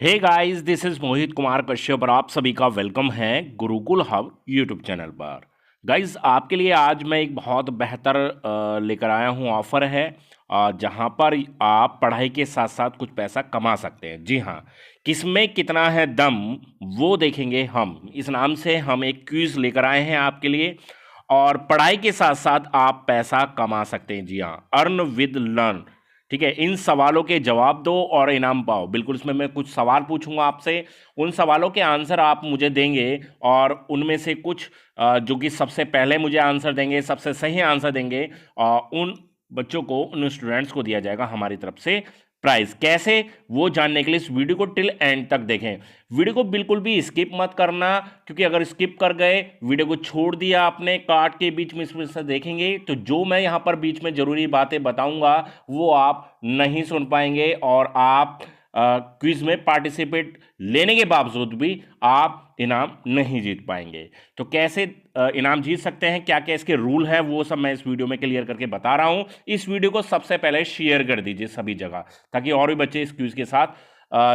Hey guys, this is Mohit Kumar Kashyap और आप सभी का वेलकम है गुरुकुल हब यूट्यूब चैनल पर। गाइस, आपके लिए आज मैं एक बहुत बेहतर लेकर आया हूँ ऑफर है, जहाँ पर आप पढ़ाई के साथ साथ कुछ पैसा कमा सकते हैं। जी हाँ, किसमें कितना है दम वो देखेंगे हम। इस नाम से हम एक क्विज लेकर आए हैं आपके लिए, और पढ़ाई के साथ साथ आप पैसा कमा सकते हैं। जी हाँ, अर्न विद लर्न। ठीक है, इन सवालों के जवाब दो और इनाम पाओ। बिल्कुल, इसमें मैं कुछ सवाल पूछूंगा आपसे, उन सवालों के आंसर आप मुझे देंगे, और उनमें से कुछ जो कि सबसे पहले मुझे आंसर देंगे, सबसे सही आंसर देंगे, उन बच्चों को, उन स्टूडेंट्स को दिया जाएगा हमारी तरफ से प्राइज। कैसे, वो जानने के लिए इस वीडियो को टिल एंड तक देखें। वीडियो को बिल्कुल भी स्किप मत करना, क्योंकि अगर स्किप कर गए, वीडियो को छोड़ दिया आपने काट के बीच में, इसमें से देखेंगे तो जो मैं यहाँ पर बीच में जरूरी बातें बताऊंगा वो आप नहीं सुन पाएंगे, और आप क्विज में पार्टिसिपेट लेने के बावजूद भी आप इनाम नहीं जीत पाएंगे। तो कैसे इनाम जीत सकते हैं, क्या क्या इसके रूल है, वो सब मैं इस वीडियो में क्लियर करके बता रहा हूं। इस वीडियो को सबसे पहले शेयर कर दीजिए सभी जगह, ताकि और भी बच्चे इस क्विज के साथ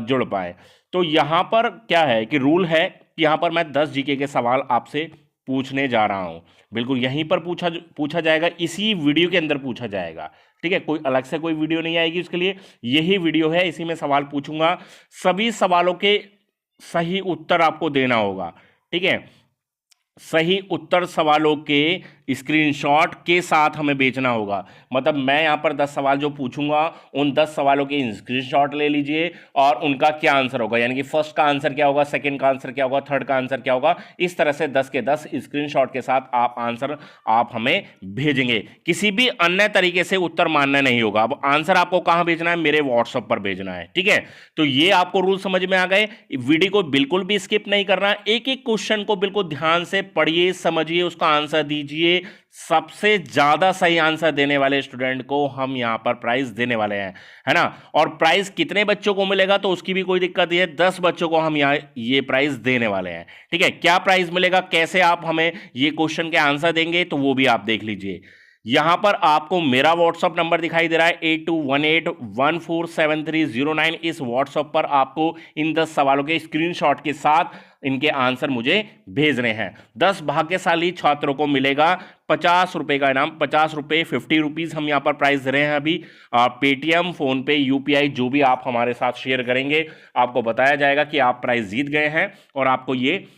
जुड़ पाए। तो यहां पर क्या है कि रूल है कि यहां पर मैं 10 जीके के सवाल आपसे पूछने जा रहा हूं। बिल्कुल यहीं पर पूछा पूछा जाएगा, इसी वीडियो के अंदर पूछा जाएगा। ठीक है, कोई अलग से कोई वीडियो नहीं आएगी उसके लिए, यही वीडियो है, इसी में सवाल पूछूंगा। सभी सवालों के सही उत्तर आपको देना होगा। ठीक है, सही उत्तर सवालों के स्क्रीनशॉट के साथ हमें भेजना होगा। मतलब मैं यहां पर 10 सवाल जो पूछूंगा, उन 10 सवालों के स्क्रीनशॉट ले लीजिए, और उनका क्या आंसर होगा, यानी कि फर्स्ट का आंसर क्या होगा, सेकंड का आंसर क्या होगा, थर्ड का आंसर क्या होगा। इस तरह से 10 के 10 स्क्रीनशॉट के साथ आप आंसर आप हमें भेजेंगे। किसी भी अन्य तरीके से उत्तर मानना नहीं होगा। अब आंसर आपको कहां भेजना है, मेरे व्हाट्सएप पर भेजना है। ठीक है, तो ये आपको रूल समझ में आ गए। वीडियो को बिल्कुल भी स्किप नहीं करना, एक एक क्वेश्चन को बिल्कुल ध्यान से पढ़िए, समझिए, उसका आंसर दीजिए। सबसे ज्यादा सही आंसर देने वाले स्टूडेंट को हम यहां पर प्राइज देने वाले हैं, है ना। और प्राइज कितने बच्चों को मिलेगा तो उसकी भी कोई दिक्कत नहीं है, 10 बच्चों को हम यहां ये प्राइज देने वाले हैं। ठीक है, क्या प्राइज मिलेगा, कैसे आप हमें ये क्वेश्चन के आंसर देंगे, तो वो भी आप देख लीजिए। यहां पर आपको मेरा व्हाट्सअप नंबर दिखाई दे रहा है 8218147309। इस व्हाट्सअप पर आपको इन 10 सवालों के स्क्रीनशॉट के साथ इनके आंसर मुझे भेजने हैं। 10 भाग्यशाली छात्रों को मिलेगा 50 रुपए का इनाम। 50 रुपए, 50 रुपीज हम यहां पर प्राइस दे रहे हैं अभी। पेटीएम, फोन पे, यूपीआई जो भी आप हमारे साथ शेयर करेंगे, आपको बताया जाएगा कि आप प्राइस जीत गए हैं, और आपको ये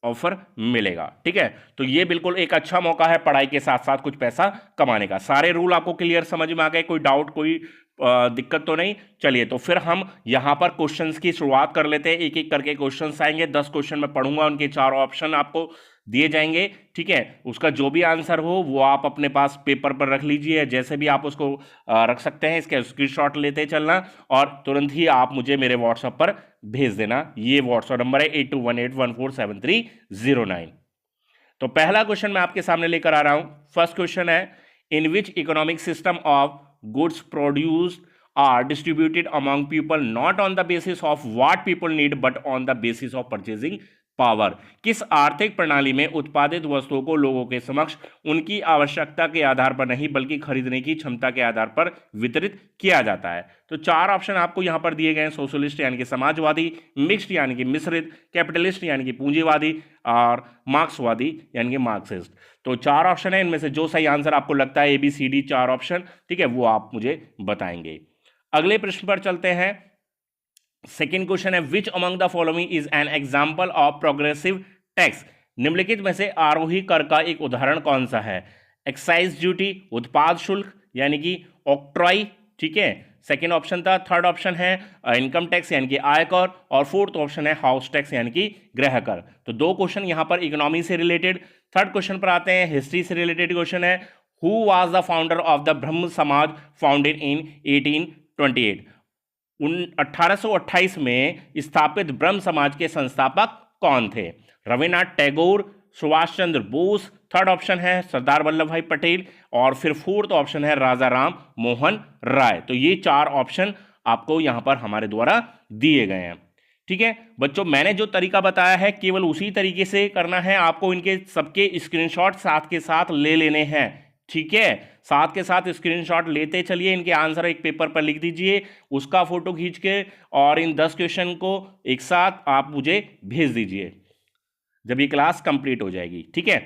ऑफर मिलेगा। ठीक है, तो ये बिल्कुल एक अच्छा मौका है पढ़ाई के साथ साथ कुछ पैसा कमाने का। सारे रूल आपको क्लियर समझ में आ गए, कोई डाउट, कोई दिक्कत तो नहीं। चलिए, तो फिर हम यहां पर क्वेश्चंस की शुरुआत कर लेते हैं। एक एक करके क्वेश्चंस आएंगे, 10 क्वेश्चन मैं पढ़ूंगा, उनके 4 ऑप्शन आपको दिए जाएंगे। ठीक है, उसका जो भी आंसर हो वो आप अपने पास पेपर पर रख लीजिए, जैसे भी आप उसको रख सकते हैं। इसके स्क्रीनशॉट लेते चलना, और तुरंत ही आप मुझे मेरे व्हाट्सएप पर भेज देना। ये व्हाट्सएप नंबर है 8218147309। तो पहला क्वेश्चन मैं आपके सामने लेकर आ रहा हूं। फर्स्ट क्वेश्चन है, in which economic system of goods produced are distributed among people not on the basis of what people need but on the basis of purchasing power। किस आर्थिक प्रणाली में उत्पादित वस्तुओं को लोगों के समक्ष उनकी आवश्यकता के आधार पर नहीं बल्कि खरीदने की क्षमता के आधार पर वितरित किया जाता है। तो 4 ऑप्शन आपको यहां पर दिए गए हैं। सोशलिस्ट यानी कि समाजवादी, मिक्स्ड यानी कि मिश्रित, कैपिटलिस्ट यानी कि पूंजीवादी, और मार्क्सवादी यानी कि मार्क्सिस्ट। तो 4 ऑप्शन है, इनमें से जो सही आंसर आपको लगता है, ABCD 4 ऑप्शन, ठीक है, वो आप मुझे बताएंगे। अगले प्रश्न पर चलते हैं। सेकेंड क्वेश्चन है, which among the following is an example of progressive tax. निम्नलिखित में से आरोही कर का एक उदाहरण कौन सा है। एक्साइज ड्यूटी, उत्पाद शुल्क यानी कि ऑक्ट्रॉय, ठीक है, सेकेंड ऑप्शन था। थर्ड ऑप्शन है इनकम टैक्स यानी कि आयकर, और फोर्थ ऑप्शन है हाउस टैक्स यानी कि गृह कर। तो 2 क्वेश्चन यहां पर इकोनॉमी से रिलेटेड। थर्ड क्वेश्चन पर आते हैं, हिस्ट्री से रिलेटेड क्वेश्चन है। Who was the founder of the ब्रह्म समाज फाउंडेड इन 1828। 1828 में स्थापित ब्रह्म समाज के संस्थापक कौन थे। रविन्द्रनाथ टैगोर, सुभाष चंद्र बोस, थर्ड ऑप्शन है सरदार वल्लभ भाई पटेल, और फिर फोर्थ ऑप्शन है राजा राम मोहन राय। तो ये 4 ऑप्शन आपको यहां पर हमारे द्वारा दिए गए हैं। ठीक है बच्चों, मैंने जो तरीका बताया है केवल उसी तरीके से करना है। आपको इनके सबके स्क्रीनशॉट साथ के साथ ले लेने हैं। ठीक है, साथ के साथ स्क्रीनशॉट लेते चलिए, इनके आंसर एक पेपर पर लिख दीजिए, उसका फोटो खींच के, और इन 10 क्वेश्चन को एक साथ आप मुझे भेज दीजिए जब ये क्लास कंप्लीट हो जाएगी। ठीक है,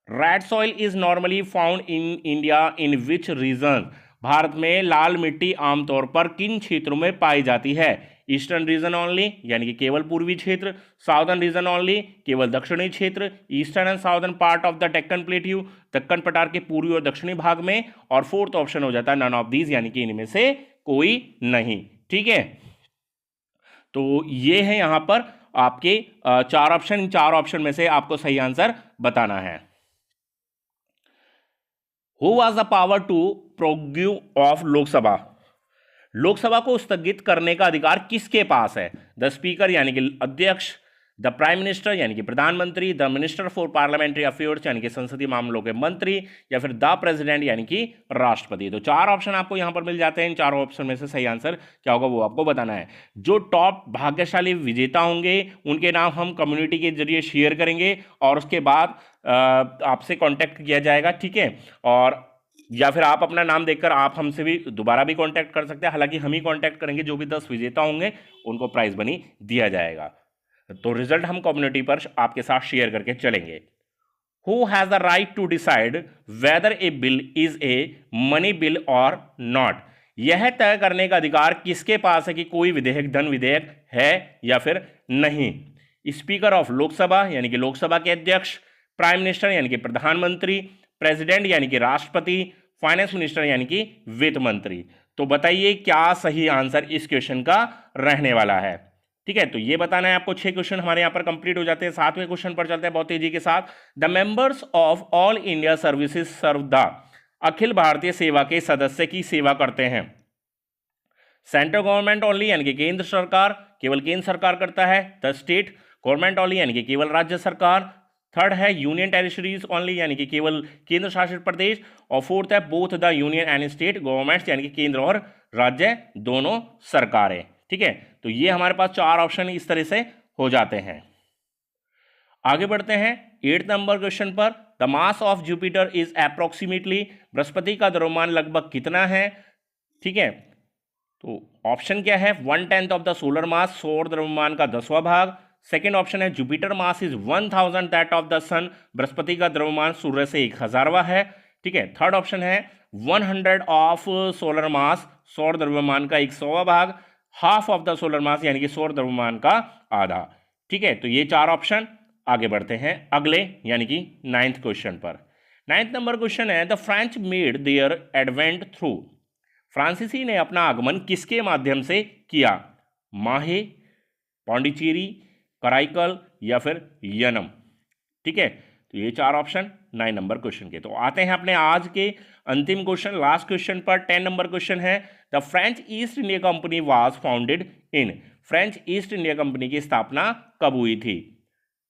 red soil is normally found in India in which region? Bharat में लाल मिट्टी आमतौर पर किन क्षेत्रों में पाई जाती है? ईस्टर्न रीजन ओनली, यानी कि केवल पूर्वी क्षेत्र। साउदर्न रीजन ओनली, केवल दक्षिणी क्षेत्र। Eastern and southern part of the Deccan plateau, Deccan पठार के पूर्वी और दक्षिणी भाग में। और फोर्थ ऑप्शन हो जाता है नन ऑफ दीज, यानी कि इनमें से कोई नहीं। ठीक है, तो ये है यहां पर आपके 4 ऑप्शन। इन 4 ऑप्शन में से आपको सही आंसर बताना है। Who was the power to प्रोग्यू of Lok Sabha? Lok Sabha को स्थगित करने का अधिकार किसके पास है? द स्पीकर यानी कि अध्यक्ष, द प्राइम मिनिस्टर यानी कि प्रधानमंत्री, the minister for parliamentary affairs यानी कि संसदीय मामलों के मंत्री, या फिर द प्रेसिडेंट यानी कि राष्ट्रपति। तो 4 ऑप्शन आपको यहां पर मिल जाते हैं। इन 4 ऑप्शन में से सही आंसर क्या होगा वो आपको बताना है। जो टॉप भाग्यशाली विजेता होंगे उनके नाम हम कम्युनिटी के जरिए शेयर करेंगे और उसके बाद आपसे कॉन्टैक्ट किया जाएगा। ठीक है, और या फिर आप अपना नाम देखकर आप हमसे भी दोबारा भी कांटेक्ट कर सकते हैं। हालांकि हम ही कांटेक्ट करेंगे, जो भी 10 विजेता होंगे उनको प्राइज मनी दिया जाएगा। तो रिजल्ट हम कम्युनिटी पर आपके साथ शेयर करके चलेंगे। Who has the right to decide whether a bill is a money bill और नॉट? यह तय करने का अधिकार किसके पास है कि कोई विधेयक धन विधेयक है या फिर नहीं? स्पीकर ऑफ लोकसभा यानी कि लोकसभा के अध्यक्ष, प्राइम मिनिस्टर यानी कि प्रधानमंत्री, प्रेसिडेंट यानी कि राष्ट्रपति, फाइनेंस मिनिस्टर यानी कि वित्त मंत्री। तो बताइए क्या सही आंसर इस क्वेश्चन का रहने वाला है। ठीक है, तो ये बताना है आपको। 6 क्वेश्चन हमारे यहां पर कंप्लीट हो जाते हैं। 7वें क्वेश्चन पर चलते हैं बहुत तेजी के साथ। The members of all India services serve the, अखिल भारतीय सेवा के सदस्य की सेवा करते हैं। सेंट्रल गवर्नमेंट ओनली यानी कि केंद्र सरकार, केवल केंद्र सरकार करता है। द स्टेट गवर्नमेंट ओनली यानी कि केवल राज्य सरकार। थर्ड है यूनियन टेरिटरीज ओनली यानी कि केवल केंद्र शासित प्रदेश। और फोर्थ है both the union and state governments यानी कि केंद्र और राज्य दोनों सरकारें। ठीक है, तो ये हमारे पास 4 ऑप्शन इस तरह से हो जाते हैं। आगे बढ़ते हैं 8 नंबर क्वेश्चन पर। The mass of Jupiter is approximately, Brihaspati का द्रव्यमान लगभग कितना है? ठीक है, तो ऑप्शन क्या है? 1/10 ऑफ द सोलर मास, सौर द्रव्यमान का 10वां भाग। सेकेंड ऑप्शन है Jupiter mass is 1000 that of the sun, Brihaspati का द्रव्यमान सूर्य से 1000वां है। ठीक है, थर्ड ऑप्शन है 100 ऑफ सोलर मास, सौर द्रव्यमान का 100वां भाग। हाफ ऑफ द सोलर मास यानी कि सौर द्रव्यमान का आधा। ठीक है, तो ये 4 ऑप्शन। आगे बढ़ते हैं अगले यानी कि 9th क्वेश्चन पर। 9th नंबर क्वेश्चन है the French made their advent through, फ्रांसीसी ने अपना आगमन किसके माध्यम से किया? माहे, पौंडीचेरी, कराईकल या फिर यनम। ठीक है, तो ये 4 ऑप्शन 9 नंबर क्वेश्चन के। तो आते हैं अपने आज के अंतिम क्वेश्चन, लास्ट क्वेश्चन पर। 10 नंबर क्वेश्चन है the French east India company was founded in, French east India company की स्थापना कब हुई थी?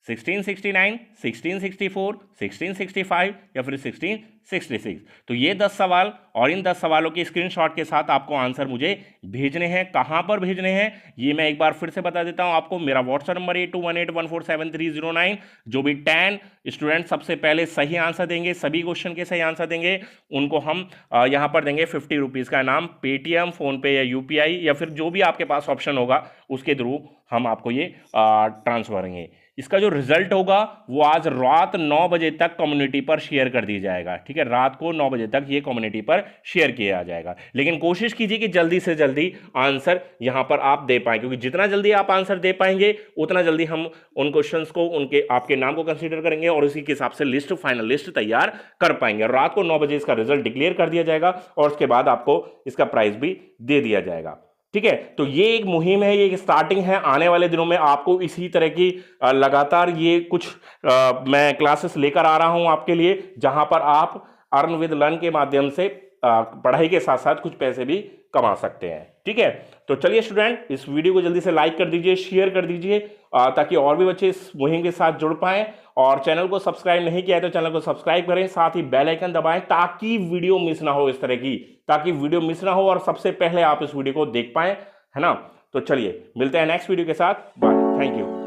1669, 1664, 1665 या फिर 1666। तो ये 10 सवाल और इन 10 सवालों के स्क्रीनशॉट के साथ आपको आंसर मुझे भेजने हैं। कहां पर भेजने हैं ये मैं एक बार फिर से बता देता हूं आपको। मेरा व्हाट्सएप नंबर 8218147309। जो भी 10 स्टूडेंट सबसे पहले सही आंसर देंगे, सभी क्वेश्चन के सही आंसर देंगे, उनको हम यहां पर देंगे 50 रुपीज़ का इनाम। पेटीएम, फोनपे या यूपीआई या फिर जो भी आपके पास ऑप्शन होगा उसके थ्रू हम आपको ये ट्रांसफर करेंगे। इसका जो रिजल्ट होगा वो आज रात 9 बजे तक कम्युनिटी पर शेयर कर दिया जाएगा। ठीक है, रात को 9 बजे तक ये कम्युनिटी पर शेयर किया जाएगा। लेकिन कोशिश कीजिए कि जल्दी से जल्दी आंसर यहां पर आप दे पाएं, क्योंकि जितना जल्दी आप आंसर दे पाएंगे उतना जल्दी हम उन क्वेश्चंस को, उनके आपके नाम को कंसीडर करेंगे और उसी के हिसाब से लिस्ट, फाइनल लिस्ट तैयार कर पाएंगे। रात को 9 बजे इसका रिजल्ट डिक्लेयर कर दिया जाएगा और उसके बाद आपको इसका प्राइज भी दे दिया जाएगा। ठीक है, तो ये एक मुहिम है, ये एक स्टार्टिंग है। आने वाले दिनों में आपको इसी तरह की लगातार ये कुछ मैं क्लासेस लेकर आ रहा हूं आपके लिए, जहां पर आप अर्न विद लर्न के माध्यम से पढ़ाई के साथ साथ कुछ पैसे भी कमा सकते हैं। ठीक है, तो चलिए स्टूडेंट, इस वीडियो को जल्दी से लाइक कर दीजिए, शेयर कर दीजिए, ताकि और भी बच्चे इस मुहिम के साथ जुड़ पाएं। और चैनल को सब्सक्राइब नहीं किया है तो चैनल को सब्सक्राइब करें, साथ ही बेल आइकन दबाएं ताकि वीडियो मिस ना हो, इस तरह की, ताकि वीडियो मिस ना हो और सबसे पहले आप इस वीडियो को देख पाएं, है ना। तो चलिए मिलते हैं नेक्स्ट वीडियो के साथ। Bye, thank you.